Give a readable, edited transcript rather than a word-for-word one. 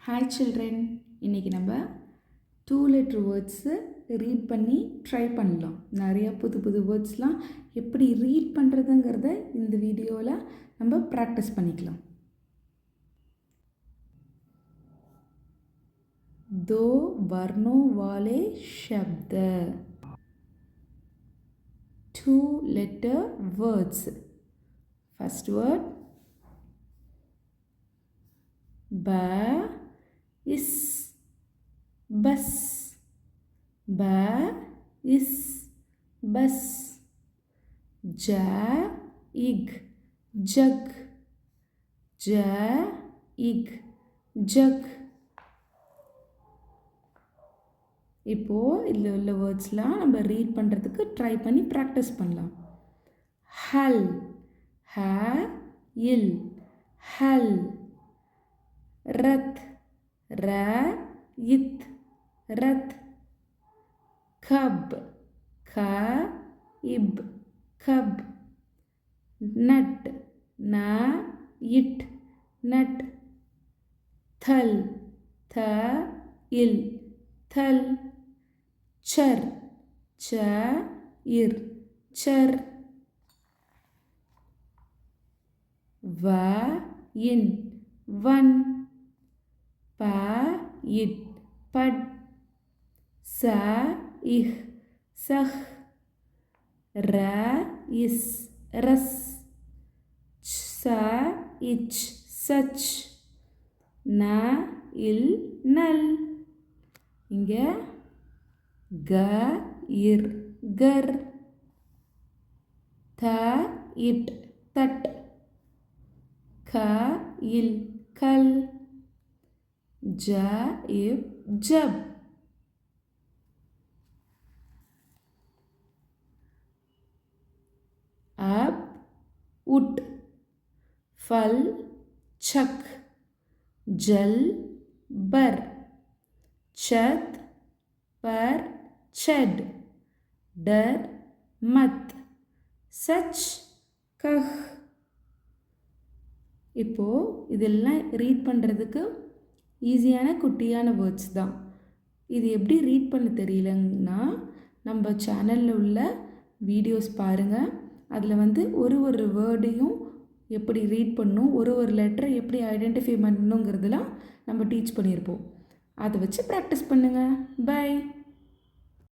Hi children, இன்றைக்கி நம்ம 2 letter words read பண்ணி ட்ரை பண்ணலாம். நிறையா புது புது வேர்ட்ஸ்லாம் எப்படி ரீட் பண்ணுறதுங்கிறத இந்த வீடியோவில் நம்ம ப்ராக்டிஸ் பண்ணிக்கலாம். दो वर्णों वाले शब्द 2 letter words. First word ब इस बस ब इस बस ज इग जग ज इग जग. இப்போது இதில் உள்ள வேர்ட்ஸ்லாம் நம்ம ரீட் பண்ணுறதுக்கு ட்ரை பண்ணி ப்ராக்டிஸ் பண்ணலாம். ஹல் ஹ இல் ஹல். रथ र इत रथ. कब ख इब कब. नट न इट नट. थल थ इल थल. चर च इर चर. व इन वन. प इड पड. स इह सह. र इस रस. स इच सच. न इल नल. இங்கே க இர் கர். The it that. க இல் கல். ज इब जब. अब उठ. फल छक. जल बर. छत पर छड. डर मत. सच कह. இப்போது இதெல்லாம் ரீட் பண்ணுறதுக்கு ஈஸியான குட்டியான வேர்ட்ஸ் தான். இது எப்படி ரீட் பண்ண தெரியலன்னா நம்ம சேனலில் உள்ள வீடியோஸ் பாருங்கள். அதில் ஒரு வேர்டையும் எப்படி ரீட் பண்ணணும், ஒரு லெட்டரை எப்படி ஐடென்டிஃபை பண்ணணுங்கிறதுலாம் நம்ம டீச் பண்ணியிருப்போம். அதை வச்சு ப்ராக்டிஸ் பண்ணுங்கள். பை.